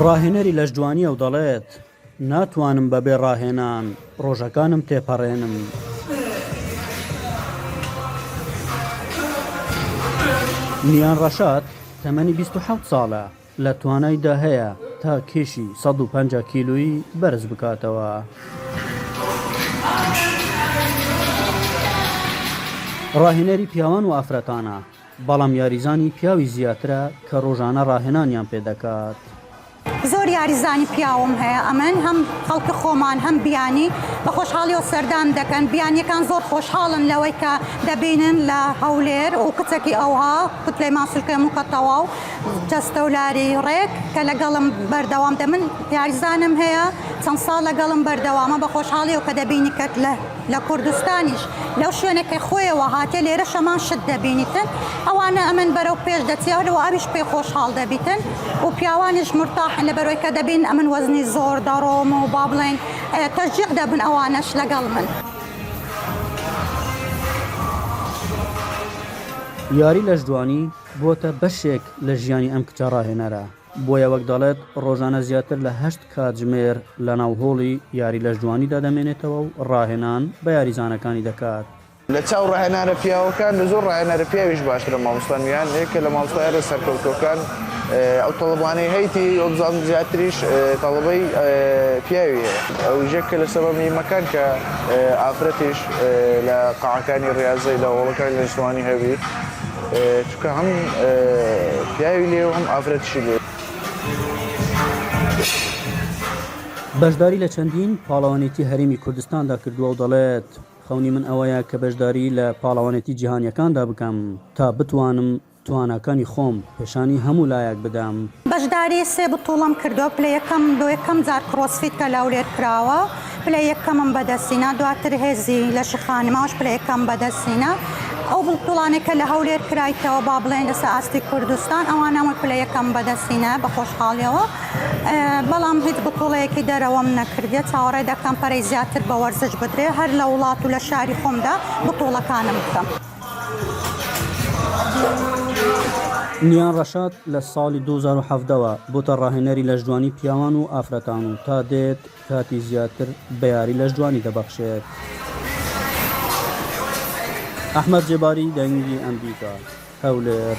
ڕاهێنەری لەشجوانیە و دەڵێت ناتوانم بەبێ ڕاهێنان ڕۆژەکانم تێپەڕێنم. نیان ڕەشاد تەمەنی 27 ساڵە، لە توانایدا هەیە تا کێشی 150 کیلۆیی بەرز بکاتەوە. ڕاهێنەری پیاوان و ئافرەتانە، بەڵام یاریزانی پیاوی زیاترە کە ڕۆژانە ڕاهێنانیان پێدەکات. زۆر یاریزانی پیاوم هەیە، ئەمن هەم خەڵکی خۆمان هەم بیانی بە خۆشحاڵی و سەردان دەکەن. بیانیەکان زۆر خۆشحاڵن لەوەی کە دەبینن لە هەولێر و کچێکی ئەوها کوتلەی ماسوولکەی موکەتەوە و جەستەولاری ڕێک کە لەگەڵم بەردەوام من یاریزانم هەیە چەند ساڵ لەگەڵم بەردەوامە بە خۆشحاڵی و کە دەبینی کەت لە کوردستانیش لەو شوێنەکەی خۆیەوە هاتێ لێرە شەمان شت دەبینیتن، ئەوانە ئەمن بەرەو پێش دەچێت و ئاویش پێی خۆشحاڵ دەبیتن و پیاوانیش مرتاحن لە بەرەوەی کە دەبین ئەمن وەزنی زۆر دەڕۆم و با بڵێن تەشجیع دەبن ئەوانەش لەگەڵ من. یاری لەشجوانی بۆتە بەشێک لە ژیانی ئەم کچە ڕاهێنەرە، بۆیە وەک دەڵێت ڕۆژانە زیاتر لە 8 کاتژمێر لە ناوهۆڵی یاری لەشجوانیدا دەمێنێتەوە و ڕاهێنان بە یاریزانەکانی دەکات. لە چاو ڕاهێنانە پیاوەکان لە زۆر ڕاهێنەرە پیاویش باشترە مامۆستامیان یەکە لە مامۆستایانە سەرکەوتوەکان ئەو تەڵەبوانەی هەیتی ئۆبزان زیاتریش تەڵەبەی پیاویە، ئەو ژێکە لە سەبەبی مەکان کە ئافرەتیش لە قاعەکانی ڕاضی لە وڵەکانی لەشجوانی هەبی چونکە هەم پیاوی لێ و هەم ئافرەتیشی لێ. بەشداری لە چەندین پاڵەوانێتی هەرێمی کوردستاندا کردووە و دەڵێت خەونی من ئەوەیە کە بەشداری لە پاڵەوانێتی جیهانیەکاندا بکەم تا بتوانم تواناکانی خۆم پێشانی هەموو لایەک بدەم. بەشداری سێ بتوڵم کردووە، پلە یەکەم دو یەکەم جار کرۆسفیت کە لەولێر کراوە، پلە یەکەمم بەدەستینە، دواتر هێزی لە شخانی ماوەش پلە یەکەم بەدەستینە. ئەو بڵتوڵانێکە لە هەولێر کرایتەوە با بڵێن لەسەر ئاستی کوردستان ئەوانەوە پلە یەکەم بەدەستینە بە خۆشحاڵیەوە، بەڵام هیچ بتوڵەیەکی دەرەوەم نەکردێت. چاوەڕێ دەکەم پەرەی زیاتر بە وەرزش بدرێ هەر لە وڵات و لە شاری خۆمدا بتوڵەکانم بکەم. نیان ڕەشاد لە ساڵی 2017ەوە بۆتە ڕاهێنەری لەشجوانی پیاوان و ئافرەتان و تا دێت کاتی زیاتر بە یاری لەشجوانی دەبەخشێت. ئەحمەد جێباری، دەنگی ئەمریکا، هەولێر.